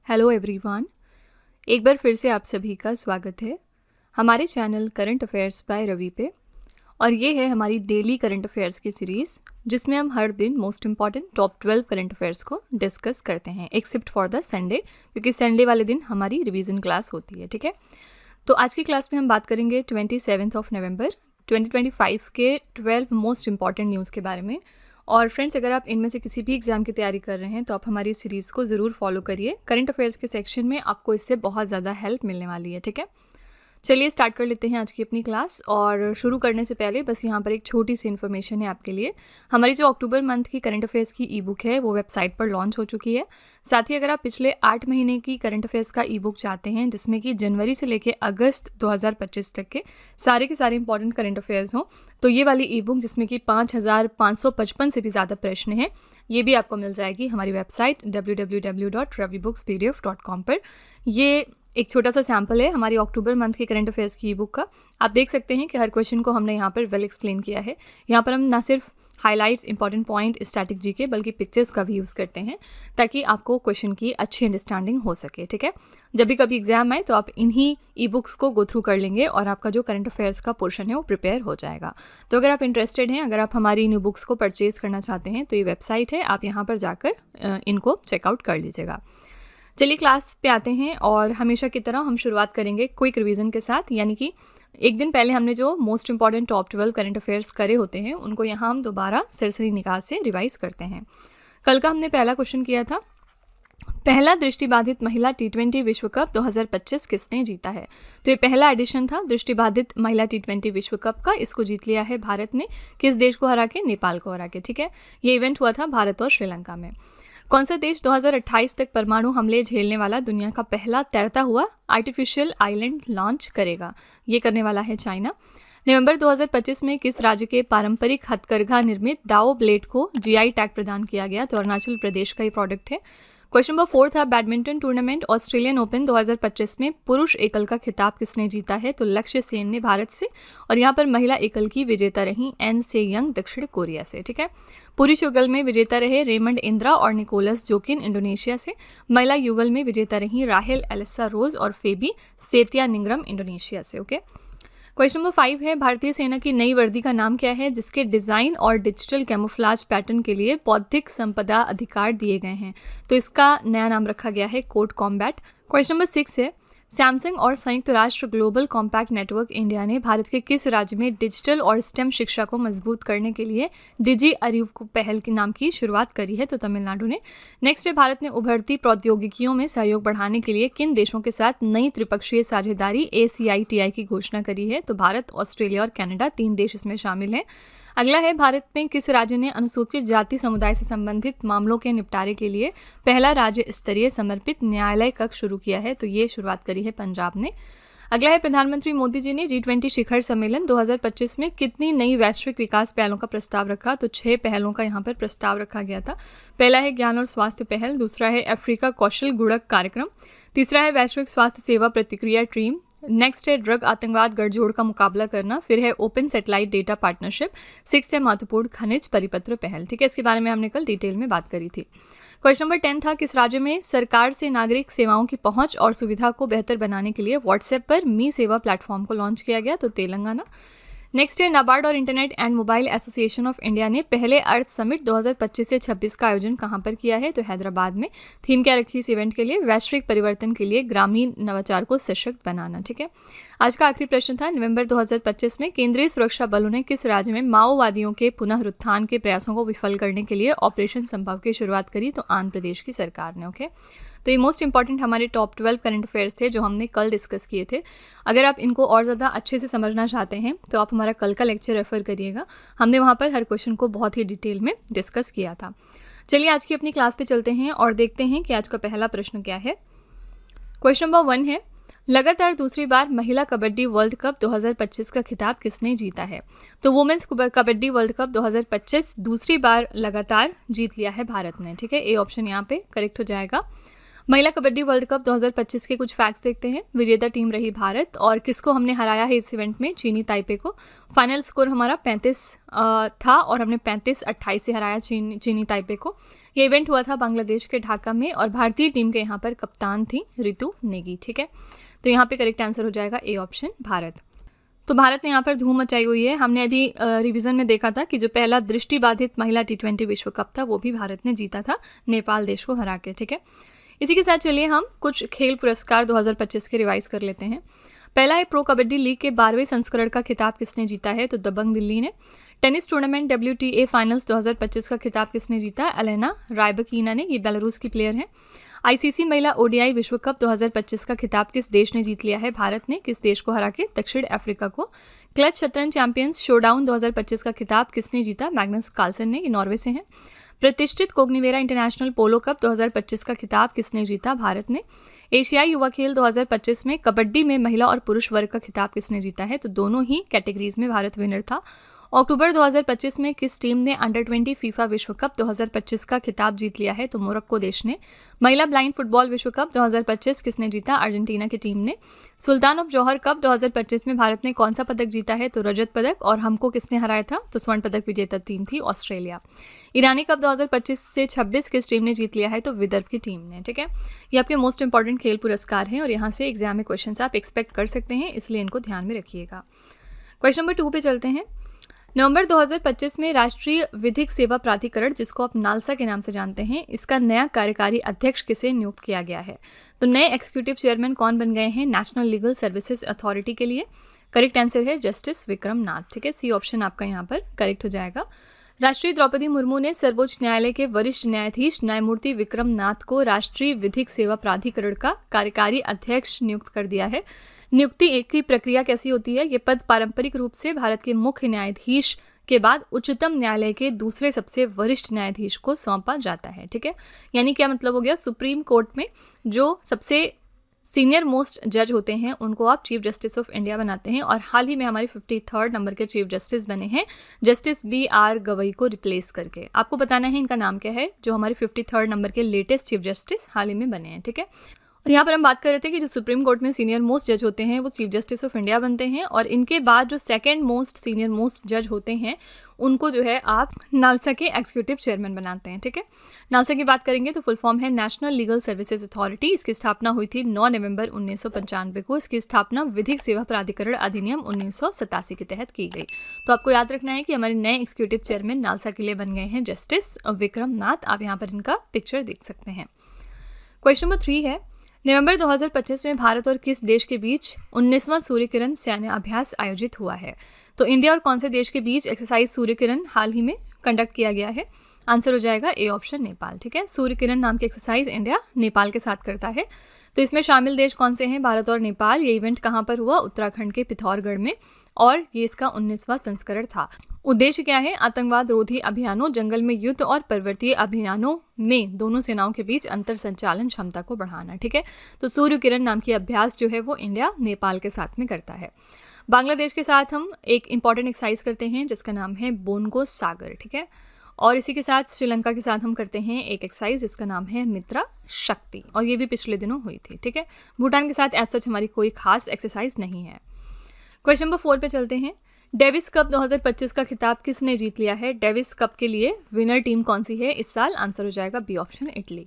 Hello everyone, एक बार फिर से आप सभी का स्वागत है हमारे channel current affairs by Ravi पे। और ये है हमारी डेली करंट अफेयर्स की सीरीज़ जिसमें हम हर दिन most important top 12 current affairs को डिस्कस करते हैं एक्सेप्ट फॉर द संडे, क्योंकि संडे वाले दिन हमारी रिवीजन क्लास होती है। ठीक है, तो आज की क्लास में हम बात करेंगे 27 नवंबर 2025 के 12 मोस्ट इम्पॉर्टेंट न्यूज़ के बारे में। और फ्रेंड्स, अगर आप इनमें से किसी भी एग्जाम की तैयारी कर रहे हैं तो आप हमारी सीरीज़ को ज़रूर फॉलो करिए। करंट अफेयर्स के सेक्शन में आपको इससे बहुत ज़्यादा हेल्प मिलने वाली है। ठीक है, चलिए स्टार्ट कर लेते हैं आज की अपनी क्लास। और शुरू करने से पहले बस यहाँ पर एक छोटी सी इन्फॉर्मेशन है आपके लिए। हमारी जो अक्टूबर मंथ की करंट अफेयर्स की ई बुक है वो वेबसाइट पर लॉन्च हो चुकी है। साथ ही अगर आप पिछले 8 महीने की करंट अफेयर्स का ई बुक चाहते हैं जिसमें कि जनवरी से लेकर अगस्त 2025 तक के सारे इंपॉर्टेंट करंट अफेयर्स हों, तो ये वाली ई बुक जिसमें कि 5555 से भी ज़्यादा प्रश्न हैं, ये भी आपको मिल जाएगी हमारी वेबसाइट www.ravibookspdf.com पर। ये एक छोटा सा सैम्पल है हमारी अक्टूबर मंथ के करंट अफेयर्स की ई बुक का। आप देख सकते हैं कि हर क्वेश्चन को हमने यहाँ पर वेल एक्सप्लेन किया है। यहाँ पर हम ना सिर्फ highlights, important point, static G के, बल्कि पिक्चर्स का भी यूज़ करते हैं ताकि आपको क्वेश्चन की अच्छी अंडरस्टैंडिंग हो सके। ठीक है, जब भी कभी एग्जाम आए तो आप इन्हीं ई बुक्स को गो थ्रू कर लेंगे और आपका जो करंट अफेयर्स का पोर्शन है वो प्रिपेयर हो जाएगा। तो अगर आप इंटरेस्टेड हैं, अगर आप हमारी इन बुक्स को परचेज़ करना चाहते हैं तो ये वेबसाइट है, आप यहाँ पर जाकर इनको चेकआउट कर लीजिएगा। चलिए क्लास पे आते हैं और हमेशा की तरह हम शुरुआत करेंगे क्विक रिवीजन के साथ, यानी कि एक दिन पहले हमने जो most important top 12 current affairs करे होते हैं उनको यहाँ हम दोबारा सरसरी निगाह से रिवाइज करते हैं। कल का हमने पहला क्वेश्चन किया था, पहला दृष्टिबाधित महिला T20 विश्व कप 2025 किसने जीता है। तो ये पहला एडिशन था दृष्टिबाधित महिला T20 विश्व कप का। इसको जीत लिया है भारत ने। किस देश को हरा के? नेपाल को हरा के। ठीक है, ये इवेंट हुआ था भारत और श्रीलंका में। कौन सा देश 2028 तक परमाणु हमले झेलने वाला दुनिया का पहला तैरता हुआ आर्टिफिशियल आइलैंड लॉन्च करेगा? ये करने वाला है चाइना। नवंबर 2025 में किस राज्य के पारंपरिक हथकरघा निर्मित दाओ ब्लेड को GI टैग प्रदान किया गया? तो अरुणाचल प्रदेश का ये प्रोडक्ट है। क्वेश्चन नंबर 4 था, बैडमिंटन टूर्नामेंट ऑस्ट्रेलियन ओपन 2025 में पुरुष एकल का खिताब किसने जीता है? तो लक्ष्य सेन ने भारत से। और यहाँ पर महिला एकल की विजेता रही एन से यंग दक्षिण कोरिया से। ठीक है, पुरुष युगल में विजेता रहे रेमंड इंद्रा और निकोलस जोकिन इंडोनेशिया से। महिला युगल में विजेता रही राहेल एलिसा रोज और फेबी सेतिया निंग्रम इंडोनेशिया से। ओके, क्वेश्चन नंबर 5 है, भारतीय सेना की नई वर्दी का नाम क्या है जिसके डिज़ाइन और डिजिटल कैमोफ्लाज पैटर्न के लिए बौद्धिक संपदा अधिकार दिए गए हैं? तो इसका नया नाम रखा गया है कोड कॉम्बैट। क्वेश्चन नंबर 6 है, सैमसंग और संयुक्त राष्ट्र ग्लोबल कॉम्पैक्ट नेटवर्क इंडिया ने भारत के किस राज्य में डिजिटल और स्टेम शिक्षा को मजबूत करने के लिए डिजी अरीव को पहल के नाम की शुरुआत करी है? तो तमिलनाडु ने। नेक्स्ट है, भारत ने उभरती प्रौद्योगिकियों में सहयोग बढ़ाने के लिए किन देशों के साथ नई त्रिपक्षीय साझेदारी ACITI की घोषणा करी है? तो भारत, ऑस्ट्रेलिया और कनाडा, 3 देश इसमें शामिल हैं। अगला है, भारत में किस राज्य ने अनुसूचित जाति समुदाय से संबंधित मामलों के निपटारे के लिए पहला राज्य स्तरीय समर्पित न्यायालय कक्ष शुरू किया है? तो ये शुरुआत करी है पंजाब ने। अगला है, प्रधानमंत्री मोदी जी ने G20 शिखर सम्मेलन 2025 में कितनी नई वैश्विक विकास पहलों का प्रस्ताव रखा? तो 6 पहलों का यहाँ पर प्रस्ताव रखा गया था। पहला है ज्ञान और स्वास्थ्य पहल, दूसरा है अफ्रीका कौशल गुणक कार्यक्रम, तीसरा है वैश्विक स्वास्थ्य सेवा प्रतिक्रिया टीम, नेक्स्ट है ड्रग आतंकवाद गठजोड़ का मुकाबला करना, फिर है ओपन सैटेलाइट डेटा पार्टनरशिप, 6 है महत्वपूर्ण खनिज परिपत्र पहल। ठीक है, इसके बारे में हमने कल डिटेल में बात करी थी। क्वेश्चन नंबर 10 था, किस राज्य में सरकार से नागरिक सेवाओं की पहुंच और सुविधा को बेहतर बनाने के लिए व्हाट्सएप पर मी सेवा प्लेटफॉर्म को लॉन्च किया गया? तो तेलंगाना। नेक्स्ट है, नाबार्ड और internet and mobile association of India ने पहले अर्थ समिट 2025 से 26 का आयोजन कहाँ पर किया है? तो हैदराबाद में। थीम क्या रखी इस इवेंट के लिए? वैश्विक परिवर्तन के लिए ग्रामीण नवाचार को सशक्त बनाना। ठीक है, आज का आखिरी प्रश्न था, नवंबर 2025 में केंद्रीय सुरक्षा बलों ने किस राज्य में माओवादियों के पुनरुत्थान के प्रयासों को विफल करने के लिए ऑपरेशन संभव की शुरुआत करी? तो आंध्र प्रदेश की सरकार ने। ओके, तो ये मोस्ट इंपॉर्टेंट हमारे टॉप 12 करंट अफेयर्स थे जो हमने कल डिस्कस किए थे। अगर आप इनको और ज़्यादा अच्छे से समझना चाहते हैं तो आप हमारा कल का लेक्चर रेफर करिएगा। हमने वहाँ पर हर क्वेश्चन को बहुत ही डिटेल में डिस्कस किया था। चलिए आज की अपनी क्लास पे चलते हैं और देखते हैं कि आज का पहला प्रश्न क्या है। क्वेश्चन नंबर 1 है, लगातार दूसरी बार महिला कबड्डी वर्ल्ड कप 2025 का खिताब किसने जीता है? तो वुमेन्स कबड्डी वर्ल्ड कप 2025 दूसरी बार लगातार जीत लिया है भारत ने। ठीक है, ए ऑप्शन यहाँ पे करेक्ट हो जाएगा। महिला कबड्डी वर्ल्ड कप 2025 के कुछ फैक्ट्स देखते हैं। विजेता टीम रही भारत, और किसको हमने हराया है इस इवेंट में? चीनी ताइपे को। फाइनल स्कोर हमारा 35 था और हमने 35-28 से हराया चीनी ताइपे को। ये इवेंट हुआ था बांग्लादेश के ढाका में और भारतीय टीम के यहाँ पर कप्तान थी रितु नेगी। ठीक है, तो यहाँ पे करेक्ट आंसर हो जाएगा ए ऑप्शन, भारत। तो भारत ने यहाँ पर धूम मचाई हुई है। हमने अभी रिवीजन में देखा था कि जो पहला दृष्टिबाधित महिला T20 विश्व कप था वो भी भारत ने जीता था नेपाल देश को हरा के। ठीक है, इसी के साथ चलिए हम कुछ खेल पुरस्कार 2025 के रिवाइज कर लेते हैं। पहला है प्रो कबड्डी लीग के 12वें संस्करण का खिताब किसने जीता है? तो दबंग दिल्ली ने। टेनिस टूर्नामेंट WTA फाइनल्स 2025 का खिताब किसने जीता? एलेना रायबकीना ने। ये बेलारूस की प्लेयर हैं। ICC महिला ODI विश्व कप 2025 का खिताब किस देश ने जीत लिया है? भारत ने। किस देश को हरा के? दक्षिण अफ्रीका को। क्लच शतरंज चैंपियंस शोडाउन 2025 का खिताब किसने जीता? मैग्नस कार्लसन ने। ये नॉर्वे से हैं। प्रतिष्ठित कोग्निवेरा इंटरनेशनल पोलो कप 2025 का खिताब किसने जीता? भारत ने। एशियाई युवा खेल 2025 में कबड्डी में महिला और पुरुष वर्ग का खिताब किसने जीता है? तो दोनों ही कैटेगरीज में भारत विनर था। अक्टूबर 2025 में किस टीम ने अंडर-20 फीफा विश्व कप 2025 का खिताब जीत लिया है? तो मोरक्को देश ने। महिला ब्लाइंड फुटबॉल विश्व कप 2025 किसने जीता? अर्जेंटीना की टीम ने। सुल्तान ऑफ जौहर कप 2025 में भारत ने कौन सा पदक जीता है? तो रजत पदक। और हमको किसने हराया था? तो स्वर्ण पदक विजेता टीम थी ऑस्ट्रेलिया। ईरानी कप 2025 से 26 किस टीम ने जीत लिया है? तो विदर्भ की टीम ने। ठीक है, ये आपके मोस्ट इंपॉर्टेंट खेल पुरस्कार हैं और यहाँ से एग्जाम में क्वेश्चन आप एक्सपेक्ट कर सकते हैं, इसलिए इनको ध्यान में रखिएगा। क्वेश्चन नंबर 2 पे चलते हैं। नवंबर 2025 में राष्ट्रीय विधिक सेवा प्राधिकरण, जिसको आप नालसा के नाम से जानते हैं, इसका नया कार्यकारी अध्यक्ष किसे नियुक्त किया गया है? तो नए एग्जीक्यूटिव चेयरमैन कौन बन गए हैं नेशनल लीगल सर्विसेज अथॉरिटी के लिए? करेक्ट आंसर है जस्टिस विक्रम नाथ। ठीक है, सी ऑप्शन आपका यहाँ पर करेक्ट हो जाएगा। राष्ट्रीय द्रौपदी मुर्मू ने सर्वोच्च न्यायालय के वरिष्ठ न्यायाधीश न्यायमूर्ति विक्रम नाथ को राष्ट्रीय विधिक सेवा प्राधिकरण का कार्यकारी अध्यक्ष नियुक्त कर दिया है। नियुक्ति की प्रक्रिया कैसी होती है? ये पद पारंपरिक रूप से भारत के मुख्य न्यायाधीश के बाद उच्चतम न्यायालय के दूसरे सबसे वरिष्ठ न्यायाधीश को सौंपा जाता है। ठीक है, यानी क्या मतलब हो गया? सुप्रीम कोर्ट में जो सबसे सीनियर मोस्ट जज होते हैं उनको आप चीफ जस्टिस ऑफ इंडिया बनाते हैं, और हाल ही में हमारे 53rd नंबर के चीफ जस्टिस बने हैं जस्टिस BR गवई को रिप्लेस करके। आपको बताना है इनका नाम क्या है, जो हमारे 53rd नंबर के लेटेस्ट चीफ जस्टिस हाल ही में बने हैं। ठीक है, और यहाँ पर हम बात कर रहे थे कि जो सुप्रीम कोर्ट में सीनियर मोस्ट जज होते हैं वो चीफ जस्टिस ऑफ इंडिया बनते हैं, और इनके बाद जो सेकंड मोस्ट सीनियर मोस्ट जज होते हैं उनको जो है आप नालसा के एग्जीक्यूटिव चेयरमैन बनाते हैं। ठीक है, नालसा की बात करेंगे तो फुल फॉर्म है नेशनल लीगल सर्विसेज अथॉरिटी। इसकी स्थापना हुई थी 9 नवंबर 1995 को। इसकी स्थापना विधिक सेवा प्राधिकरण अधिनियम 1987 के तहत की गई। तो आपको याद रखना है कि हमारे नए एग्जीक्यूटिव चेयरमैन नालसा के लिए बन गए हैं जस्टिस विक्रम नाथ। आप यहाँ पर इनका पिक्चर देख सकते हैं। क्वेश्चन नंबर 3 है, नवंबर 2025 में भारत और किस देश के बीच 19वां सूर्य किरण सैन्य अभ्यास आयोजित हुआ है? तो इंडिया और कौन से देश के बीच एक्सरसाइज सूर्य किरण हाल ही में कंडक्ट किया गया है? आंसर हो जाएगा ए ऑप्शन, नेपाल। ठीक है, सूर्य किरण नाम की एक्सरसाइज इंडिया नेपाल के साथ करता है। तो इसमें शामिल देश कौन से हैं? भारत और नेपाल। ये इवेंट कहाँ पर हुआ? उत्तराखंड के पिथौरगढ़ में, और ये इसका 19वां संस्करण था। उद्देश्य क्या है? आतंकवाद रोधी अभियानों, जंगल में युद्ध और पर्वतीय अभियानों में दोनों सेनाओं के बीच अंतर संचालन क्षमता को बढ़ाना। ठीक है, तो सूर्य किरण नाम की अभ्यास जो है वो इंडिया नेपाल के साथ में करता है। बांग्लादेश के साथ हम एक इंपॉर्टेंट एक्सरसाइज करते हैं जिसका नाम है बोनगो सागर। ठीक है, और इसी के साथ श्रीलंका के साथ हम करते हैं एक एक्सरसाइज जिसका नाम है मित्रा शक्ति, और ये भी पिछले दिनों हुई थी। ठीक है, भूटान के साथ एज सच हमारी कोई खास एक्सरसाइज नहीं है। क्वेश्चन नंबर 4 पे चलते हैं। डेविस कप 2025 का खिताब किसने जीत लिया है? डेविस कप के लिए विनर टीम कौन सी है इस साल? आंसर हो जाएगा बी ऑप्शन, इटली।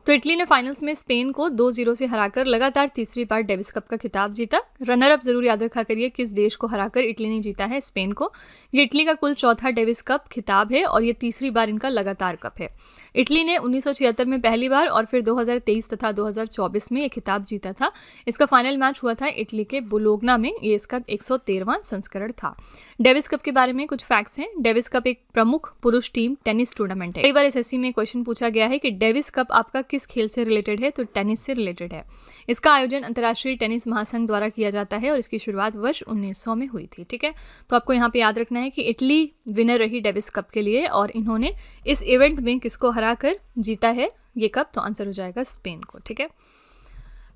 तो इटली ने फाइनल्स में स्पेन को 2-0 से हराकर लगातार तीसरी बार डेविस कप का खिताब जीता। रनर अप जरूर याद रखा करिए, किस देश को हराकर इटली ने जीता है? स्पेन को। ये इटली का कुल चौथा डेविस कप खिताब है और ये तीसरी बार इनका लगातार कप है। इटली ने 1976 में पहली बार और फिर 2023 तथा 2024 में ये खिताब जीता था। इसका फाइनल मैच हुआ था इटली के बुलोगना में। ये इसका 113वां संस्करण था। डेविस कप के बारे में कुछ फैक्ट्स हैं। डेविस कप एक प्रमुख पुरुष टीम टेनिस टूर्नामेंट है। कई बार एसएससी में क्वेश्चन पूछा गया है कि डेविस कप आपका किस खेल से रिलेटेड है? तो टेनिस से रिलेटेड है। इसका आयोजन अंतर्राष्ट्रीय टेनिस महासंघ द्वारा किया जाता है और इसकी शुरुआत वर्ष 1900 में हुई थी। ठीक है, तो आपको यहाँ पे याद रखना है कि इटली विनर रही डेविस कप के लिए और इन्होंने इस इवेंट में किसको हराकर जीता है ये कप? तो आंसर हो जाएगा स्पेन को। ठीक है,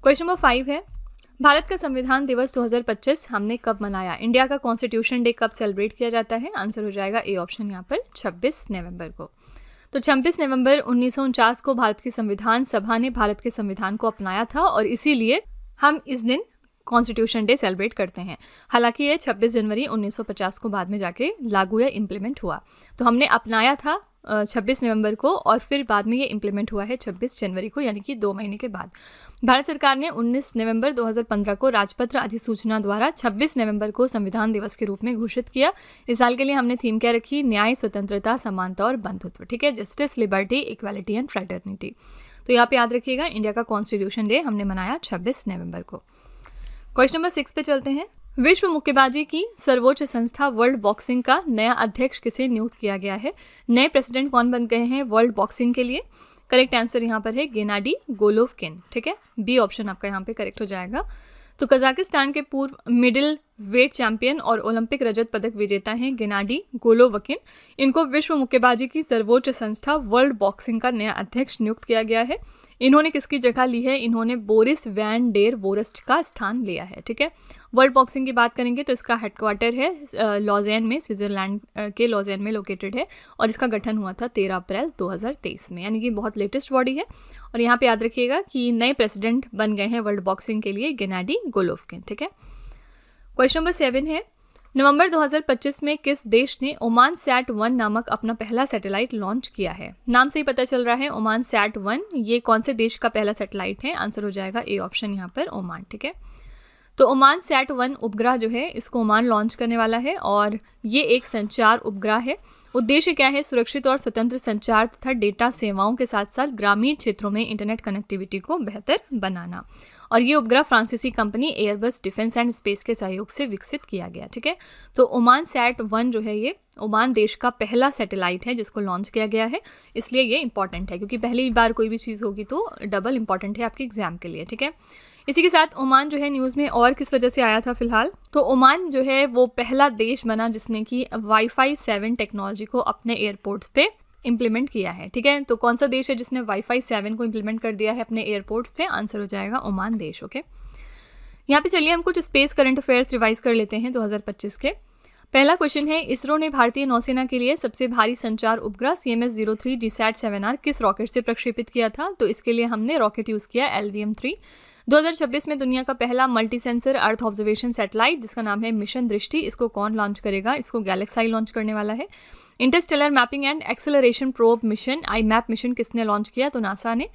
क्वेश्चन नंबर 5 है, भारत का संविधान दिवस 2025 हमने कब मनाया? इंडिया का कॉन्स्टिट्यूशन डे कब सेलिब्रेट किया जाता है? आंसर हो जाएगा ए ऑप्शन यहाँ पर 26 नवंबर को। तो 26 नवंबर 1949 को भारत की संविधान सभा ने भारत के संविधान को अपनाया था और इसीलिए हम इस दिन कॉन्स्टिट्यूशन डे सेलिब्रेट करते हैं। हालांकि ये 26 जनवरी 1950 को बाद में जाके लागू या इम्प्लीमेंट हुआ। तो हमने अपनाया था 26 नवंबर को और फिर बाद में ये इम्प्लीमेंट हुआ है 26 जनवरी को, यानी कि 2 महीने के बाद। भारत सरकार ने 19 नवंबर 2015 को राजपत्र अधिसूचना द्वारा 26 नवंबर को संविधान दिवस के रूप में घोषित किया। इस साल के लिए हमने थीम क्या रखी? न्याय, स्वतंत्रता, समानता और बंधुत्व। ठीक है, justice, liberty, equality and fraternity. तो यहाँ पे याद रखिएगा, इंडिया का कॉन्स्टिट्यूशन डे हमने मनाया 26 नवंबर को। क्वेश्चन नंबर 6 पे चलते हैं। विश्व मुक्केबाजी की सर्वोच्च संस्था वर्ल्ड बॉक्सिंग का नया अध्यक्ष किसे नियुक्त किया गया है? नए प्रेसिडेंट कौन बन गए हैं वर्ल्ड बॉक्सिंग के लिए? करेक्ट आंसर यहाँ पर है गेनाडी गोलोवकिन। ठीक है, बी ऑप्शन आपका यहाँ पे करेक्ट हो जाएगा। तो कजाकिस्तान के पूर्व मिडिल वेट चैंपियन और ओलंपिक रजत पदक विजेता हैं गेनाडी गोलोवकिन। इनको विश्व मुक्केबाजी की सर्वोच्च संस्था वर्ल्ड बॉक्सिंग का नया अध्यक्ष नियुक्त किया गया है। इन्होंने किसकी जगह ली है? इन्होंने बोरिस वैन डेर वोरस्ट का स्थान लिया है। ठीक है, वर्ल्ड बॉक्सिंग की बात करेंगे तो इसका हेडक्वार्टर है लॉजेन में, स्विट्जरलैंड के लॉजेन में लोकेटेड है और इसका गठन हुआ था 13 अप्रैल 2023 में, यानी कि बहुत लेटेस्ट बॉडी है। और यहाँ पे याद रखिएगा कि नए प्रेसिडेंट बन गए हैं वर्ल्ड बॉक्सिंग के लिए गेनाडी गोलोवकिन। ठीक है, क्वेश्चन नंबर 7 है। नवंबर 2025 में किस देश ने ओमान सैट-1 नामक अपना पहला सैटेलाइट लॉन्च किया है? नाम से ही पता चल रहा है ओमान सैट-1, ये कौन से देश का पहला सैटेलाइट है? आंसर हो जाएगा ए ऑप्शन यहाँ पर ओमान। ठीक है, तो ओमान सैट-1 उपग्रह जो है इसको ओमान लॉन्च करने वाला है और ये एक संचार उपग्रह है। उद्देश्य क्या है? सुरक्षित और स्वतंत्र संचार तथा डेटा सेवाओं के साथ साथ ग्रामीण क्षेत्रों में इंटरनेट कनेक्टिविटी को बेहतर बनाना। और ये उपग्रह फ्रांसीसी company Airbus defence and space के सहयोग से विकसित किया गया। ठीक है, तो ओमान सैट-1 जो है ये ओमान देश का पहला सैटेलाइट है जिसको लॉन्च किया गया है, इसलिए ये इंपॉर्टेंट है क्योंकि पहली बार कोई भी चीज़ होगी तो डबल इंपॉर्टेंट है आपके एग्जाम के लिए। ठीक है, इसी के साथ ओमान जो है न्यूज़ में और किस वजह से आया था फिलहाल, तो ओमान जो है वो पहला देश बना जिसने कि वाईफाई 7 टेक्नोलॉजी को अपने एयरपोर्ट्स पे इम्प्लीमेंट किया है। ठीक है, तो कौन सा देश है जिसने वाईफाई 7 को इम्प्लीमेंट कर दिया है अपने एयरपोर्ट्स पे? आंसर हो जाएगा ओमान देश। ओके, यहाँ पे चलिए हम कुछ स्पेस करंट अफेयर्स रिवाइज कर लेते हैं 2025 के। पहला क्वेश्चन है, इसरो ने भारतीय नौसेना के लिए सबसे भारी संचार उपग्रह CMS-03 GSAT-7R किस रॉकेट से प्रक्षेपित किया था? तो इसके लिए हमने रॉकेट यूज़ किया LVM-3। 2026 में दुनिया का पहला multi sensor earth observation satellite जिसका नाम है मिशन दृष्टि, इसको कौन लॉन्च करेगा? इसको गैलेक्साई लॉन्च करने वाला है। Interstellar mapping and acceleration probe mission IMAP mission किसने लॉन्च किया? तो नासा ने।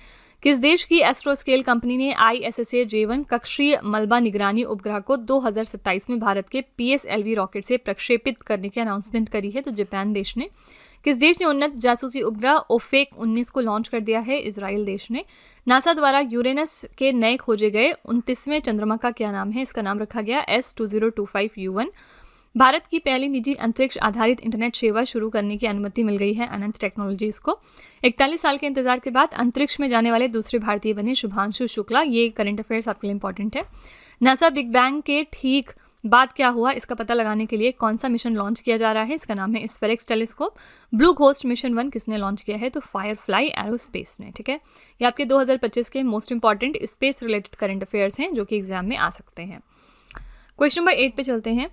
किस देश की एस्ट्रोस्केल कंपनी ने ISSA J1 कक्षीय मलबा निगरानी उपग्रह को 2027 में भारत के PSLV रॉकेट से प्रक्षेपित करने की अनाउंसमेंट करी है? तो जापान देश ने। किस देश ने उन्नत जासूसी उपग्रह OFAC-19 को लॉन्च कर दिया है? इजराइल देश ने। नासा द्वारा यूरेनस के नए खोजे गए 29वें चंद्रमा का क्या नाम है? इसका नाम रखा गया S2025U1। भारत की पहली निजी अंतरिक्ष आधारित इंटरनेट सेवा शुरू करने की अनुमति मिल गई है अनंत टेक्नोलॉजीज को। 41 साल के इंतजार के बाद अंतरिक्ष में जाने वाले दूसरे भारतीय बने शुभांशु शुक्ला। ये करंट अफेयर्स आपके लिए इंपॉर्टेंट है। नासा बिग बैंग के ठीक बाद क्या हुआ इसका पता लगाने के लिए कौन सा मिशन लॉन्च किया जा रहा है? इसका नाम है स्फेरिक्स टेलीस्कोप। ब्लू घोस्ट मिशन 1 किसने लॉन्च किया है? तो फायरफ्लाई एरोस्पेस ने। ठीक है, ये आपके 2025 के most important space related current affairs हैं जो कि एग्जाम में आ सकते हैं। क्वेश्चन नंबर 8 पे चलते हैं।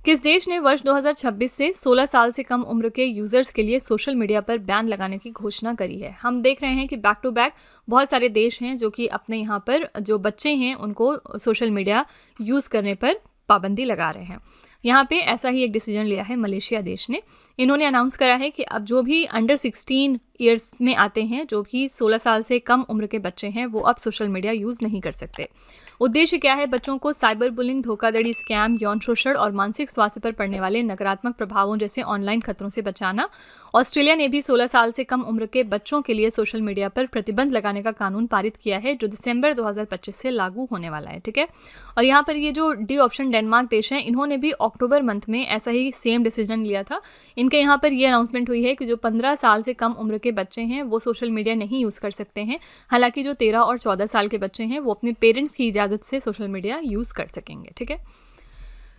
किस देश ने वर्ष 2026 से 16 साल से कम उम्र के यूजर्स के लिए सोशल मीडिया पर बैन लगाने की घोषणा करी है? हम देख रहे हैं कि बैक टू बैक बहुत सारे देश हैं जो कि अपने यहाँ पर जो बच्चे हैं उनको सोशल मीडिया यूज़ करने पर पाबंदी लगा रहे हैं। यहाँ पे ऐसा ही एक डिसीजन लिया है मलेशिया देश ने। इन्होंने अनाउंस करा है कि अब जो भी अंडर 16 ईयर्स में आते हैं, जो भी 16 साल से कम उम्र के बच्चे हैं, वो अब सोशल मीडिया यूज़ नहीं कर सकते। उद्देश्य क्या है? बच्चों को साइबर बुलिंग, धोखाधड़ी, स्कैम, यौन शोषण और मानसिक स्वास्थ्य पर पड़ने वाले नकारात्मक प्रभावों जैसे ऑनलाइन खतरों से बचाना। ऑस्ट्रेलिया ने भी 16 साल से कम उम्र के बच्चों के लिए सोशल मीडिया पर प्रतिबंध लगाने का कानून पारित किया है जो दिसंबर 2025 से लागू होने वाला है। ठीक है, और यहाँ पर ये जो डी ऑप्शन डेनमार्क देश है, इन्होंने भी अक्टूबर मंथ में ऐसा ही सेम डिसीजन लिया था। इनके यहाँ पर ये अनाउंसमेंट हुई है कि जो 15 साल से कम उम्र के बच्चे हैं वो सोशल मीडिया नहीं यूज़ कर सकते हैं। हालांकि जो 13 और 14 साल के बच्चे हैं वो अपने पेरेंट्स की इजाज़त से सोशल मीडिया यूज़ कर सकेंगे। ठीक है,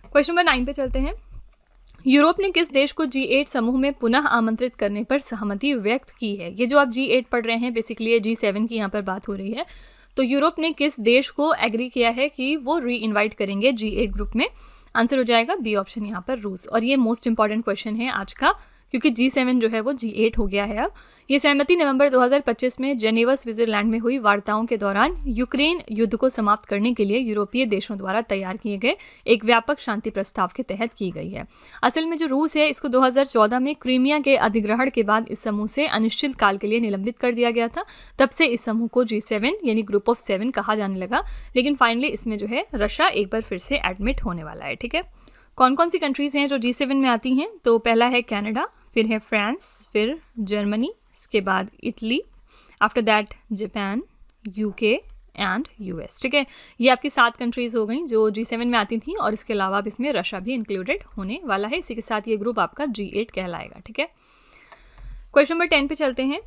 क्वेश्चन नंबर 9 पे चलते हैं। यूरोप ने किस देश को G8 समूह में पुनः आमंत्रित करने पर सहमति व्यक्त की है? ये जो आप G8 पढ़ रहे हैं बेसिकली ये G7 की यहाँ पर बात हो रही है। तो यूरोप ने किस देश को एग्री किया है कि वो री इन्वाइट करेंगे G8 ग्रुप में? आंसर हो जाएगा बी ऑप्शन यहाँ पर रूस। और ये मोस्ट इंपॉर्टेंट क्वेश्चन है आज का क्योंकि G7 जो है वो G8 हो गया है अब। ये सहमति नवंबर 2025 में जेनेवा स्विट्जरलैंड में हुई वार्ताओं के दौरान यूक्रेन युद्ध को समाप्त करने के लिए यूरोपीय देशों द्वारा तैयार किए गए एक व्यापक शांति प्रस्ताव के तहत की गई है। असल में जो रूस है इसको 2014 में क्रीमिया के अधिग्रहण के बाद इस समूह से अनिश्चित काल के लिए निलंबित कर दिया गया था। तब से इस समूह को G7 यानी ग्रुप ऑफ 7 कहा जाने लगा, लेकिन फाइनली इसमें जो है रशिया एक बार फिर से एडमिट होने वाला है। ठीक है, कौन कौन सी कंट्रीज़ हैं जो G7 में आती हैं? तो पहला है कनाडा, फिर है फ्रांस, फिर जर्मनी, इसके बाद Italy, after that Japan, UK and US. ठीक है, ये आपकी 7 कंट्रीज़ हो गई जो G7 में आती थी, और इसके अलावा अब इसमें रशिया भी इंक्लूडेड होने वाला है। इसी के साथ ये ग्रुप आपका G8 कहलाएगा। ठीक है, क्वेश्चन नंबर 10 पे चलते हैं।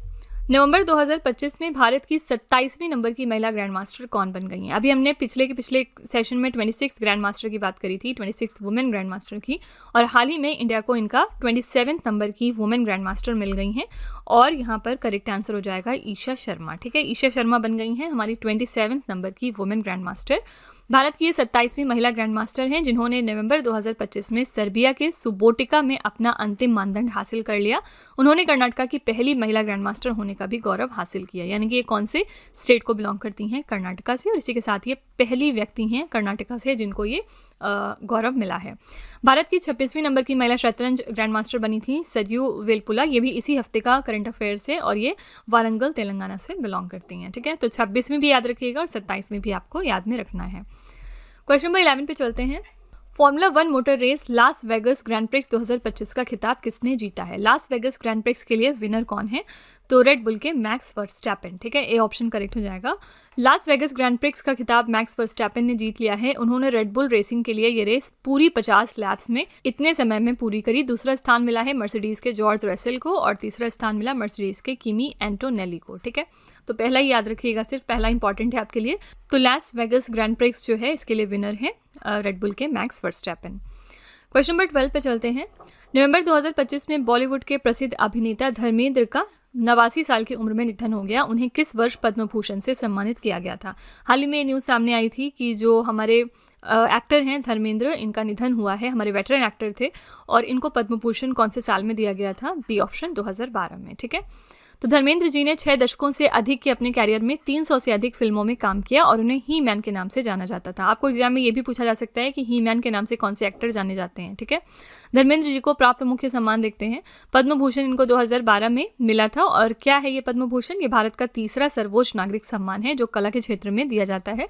नवंबर 2025 में भारत की 27वीं नंबर की महिला ग्रैंड मास्टर कौन बन गई हैं? अभी हमने पिछले सेशन में 26 ग्रैंड मास्टर की बात करी थी, 26 वुमेन ग्रैंड मास्टर की, और हाल ही में इंडिया को इनका 27 नंबर की वुमेन ग्रैंड मास्टर मिल गई हैं, और यहाँ पर करेक्ट आंसर हो जाएगा ईशा शर्मा। ठीक है, ईशा शर्मा बन गई हैं हमारी 27 नंबर की वुमेन ग्रैंड मास्टर। भारत की ये 27वीं महिला ग्रैंड मास्टर हैं जिन्होंने नवंबर 2025 में सर्बिया के सुबोटिका में अपना अंतिम मानदंड हासिल कर लिया। उन्होंने कर्नाटका की पहली महिला ग्रैंड मास्टर होने का भी गौरव हासिल किया, यानी कि ये कौन से स्टेट को बिलोंग करती हैं? कर्नाटका से, और इसी के साथ ये पहली व्यक्ति हैं कर्नाटका से जिनको ये गौरव मिला है। भारत की 26वीं नंबर की महिला शतरंज ग्रैंड मास्टर बनी थी सरयू वेलपुला, ये भी इसी हफ्ते का करंट अफेयर से, और ये वारंगल तेलंगाना से बिलोंग करती हैं। ठीक है, तो 26वीं भी याद रखिएगा और 27वीं भी आपको याद में रखना है। क्वेश्चन नंबर 11 पे चलते हैं। Formula 1 motor race Las Vegas grand prix 2025 का खिताब किसने जीता है? लास वेगस ग्रैंड प्रिक्स के लिए विनर कौन है? तो रेड बुल के मैक्स वर्स्टैपेन। ठीक है, ए ऑप्शन करेक्ट हो जाएगा। लास वेगस ग्रैंड प्रिक्स का खिताब मैक्स वर्स्टैपेन ने जीत लिया है। उन्होंने रेड बुल रेसिंग के लिए ये रेस पूरी 50 लैप्स में इतने समय में पूरी करी। दूसरा स्थान मिला है मर्सिडीज के जॉर्ज रसेल को, और तीसरा स्थान मिला मर्सिडीज के किमी एंटोनेली को। ठीक है, तो पहला ही याद रखिएगा, सिर्फ पहला इंपॉर्टेंट है आपके लिए। तो लास वेगस ग्रैंड प्रिक्स जो है इसके लिए विनर है रेड बुल के मैक्स वर्स्टैपेन। क्वेश्चन नंबर 12 पे चलते हैं। नवंबर 2025 में बॉलीवुड के प्रसिद्ध अभिनेता धर्मेंद्र का 89 साल की उम्र में निधन हो गया। उन्हें किस वर्ष पद्म भूषण से सम्मानित किया गया था? हाल ही में न्यूज़ सामने आई थी कि जो हमारे एक्टर हैं धर्मेंद्र, इनका निधन हुआ है। हमारे वेटरन एक्टर थे, और इनको पद्म भूषण कौन से साल में दिया गया था? बी ऑप्शन 2012 में। ठीक है, तो धर्मेंद्र जी ने 6 दशकों से अधिक के अपने कैरियर में 300 से अधिक फिल्मों में काम किया, और उन्हें ही मैन के नाम से जाना जाता था। आपको एग्जाम में ये भी पूछा जा सकता है कि ही मैन के नाम से कौन से एक्टर जाने जाते हैं। ठीक है, धर्मेंद्र जी को प्राप्त मुख्य सम्मान देखते हैं। पद्म भूषण इनको 2012 में मिला था, और क्या है ये पद्म भूषण? ये भारत का तीसरा सर्वोच्च नागरिक सम्मान है जो कला के क्षेत्र में दिया जाता है।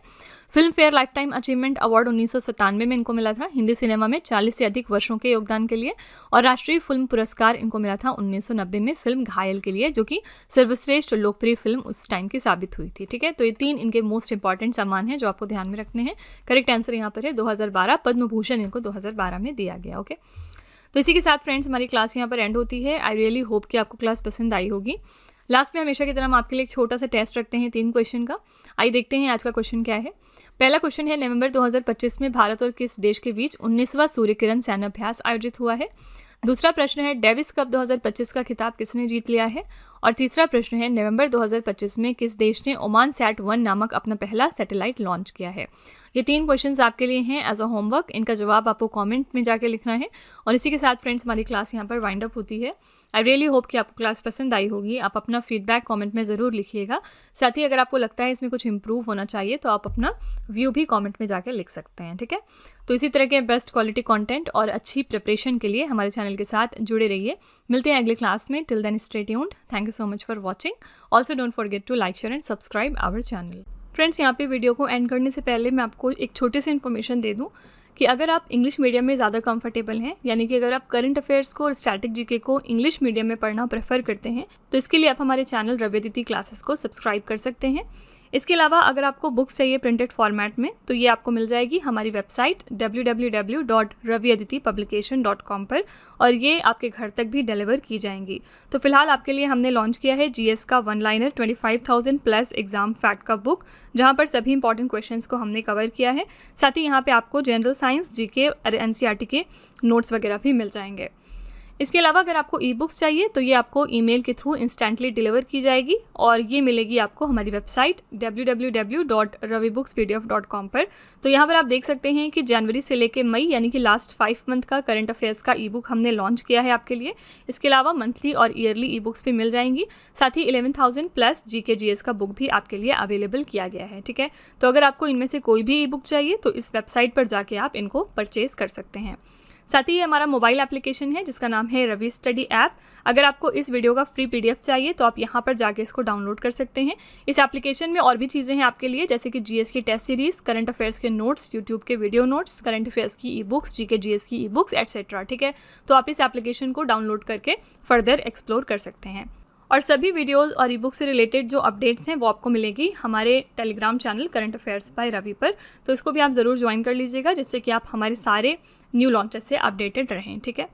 Film fair life time achievement award 1997 में इनको मिला था हिंदी सिनेमा में 40 से अधिक वर्षों के योगदान के लिए, और राष्ट्रीय फिल्म पुरस्कार इनको मिला था 1990 में फिल्म घायल के लिए, जो कि सर्वश्रेष्ठ लोकप्रिय फिल्म उस टाइम की साबित हुई थी। ठीक है, तो ये 3 इनके मोस्ट इंपॉर्टेंट सम्मान हैं जो आपको ध्यान में रखने हैं। करेक्ट आंसर यहाँ पर है 2012। पद्म भूषण इनको 2012 में दिया गया। ओके, तो इसी के साथ फ्रेंड्स हमारी क्लास यहाँ पर एंड होती है। आई रियली होप कि आपको क्लास पसंद आई होगी। लास्ट में हमेशा की तरह हम आपके लिए एक छोटा सा टेस्ट रखते हैं 3 क्वेश्चन का। आइए देखते हैं आज का क्वेश्चन क्या है। पहला क्वेश्चन है, नवंबर 2025 में भारत और किस देश के बीच 19वां सूर्य किरण सैन्य अभ्यास आयोजित हुआ है? दूसरा प्रश्न है, डेविस कप 2025 का खिताब किसने जीत लिया है? और तीसरा प्रश्न है, नवंबर 2025 में किस देश ने ओमान सैट 1 नामक अपना पहला सैटेलाइट लॉन्च किया है? ये 3 क्वेश्चंस आपके लिए हैं एज अ होमवर्क। इनका जवाब आपको कमेंट में जाके लिखना है। और इसी के साथ फ्रेंड्स हमारी क्लास यहाँ पर वाइंड अप होती है। आई रियली होप कि आपको क्लास पसंद आई होगी। आप अपना फीडबैक कमेंट में ज़रूर लिखिएगा। साथ ही अगर आपको लगता है इसमें कुछ इंप्रूव होना चाहिए तो आप अपना व्यू भी कमेंट में जाकर लिख सकते हैं। ठीक है, तो इसी तरह के बेस्ट क्वालिटी कंटेंट और अच्छी प्रिपरेशन के लिए हमारे चैनल के साथ जुड़े रहिए। मिलते हैं अगले क्लास में। Till then stay tuned. Thank you so much for watching. Also don't forget to like share and subscribe our channel. Friends, यहाँ पे वीडियो को एंड करने से पहले मैं आपको एक छोटी सी इन्फॉर्मेशन दे दूँ कि अगर आप इंग्लिश मीडियम में ज़्यादा कंफर्टेबल हैं, यानी कि अगर आप करंट अफेयर्स को और स्टैटिक जीके को इंग्लिश मीडियम में पढ़ना प्रेफर करते हैं, तो इसके लिए आप हमारे चैनल रवि अदिति क्लासेस को सब्सक्राइब कर सकते हैं। इसके अलावा अगर आपको बुक्स चाहिए प्रिंटेड फॉर्मेट में, तो ये आपको मिल जाएगी हमारी वेबसाइट www.raviaditipublication.com पर, और ये आपके घर तक भी डिलीवर की जाएंगी। तो फिलहाल आपके लिए हमने लॉन्च किया है जीएस का 1 लाइनर 25,000 प्लस एग्जाम फैक्ट का बुक, जहाँ पर सभी इंपॉर्टेंट क्वेश्चंस को हमने कवर किया है। साथ ही यहाँ पे आपको जनरल साइंस, जीके और एनसीईआरटी के नोट्स वगैरह भी मिल जाएंगे। इसके अलावा अगर आपको ई बुक्स चाहिए तो ये आपको ईमेल के थ्रू इंस्टेंटली डिलीवर की जाएगी और ये मिलेगी आपको हमारी वेबसाइट www.ravibooks.pdf.com पर। तो यहाँ पर आप देख सकते हैं कि जनवरी से लेके मई यानी कि लास्ट 5 मंथ का करंट अफेयर्स का ई बुक हमने लॉन्च किया है आपके लिए। इसके अलावा मंथली और ईयरली ई बुक्स भी मिल जाएंगी। साथ ही 11,000 प्लस GK GS का बुक भी आपके लिए अवेलेबल किया गया है। ठीक है, तो अगर आपको इनमें से कोई भी ई बुक चाहिए तो इस वेबसाइट पर जाके आप इनको परचेज कर सकते हैं। साथ ही ये हमारा मोबाइल एप्लीकेशन है जिसका नाम है रवि स्टडी ऐप। अगर आपको इस वीडियो का फ्री PDF चाहिए तो आप यहाँ पर जाके इसको डाउनलोड कर सकते हैं। इस एप्लीकेशन में और भी चीज़ें हैं आपके लिए, जैसे कि GS की टेस्ट सीरीज़, करंट अफेयर्स के नोट्स, यूट्यूब के वीडियो नोट्स, करंट अफेयर्स की ई बुक्स, GK GS की ई बुक्स एट्सेट्रा। ठीक है, तो आप इस एप्लीकेशन को डाउनलोड करके फर्दर एक्सप्लोर कर सकते हैं। और सभी वीडियोस और ई बुक से रिलेटेड जो अपडेट्स हैं वो आपको मिलेगी हमारे Telegram channel current affairs by Ravi पर। तो इसको भी आप ज़रूर ज्वाइन कर लीजिएगा जिससे कि आप हमारे सारे न्यू लॉन्चेस से अपडेटेड रहें। ठीक है।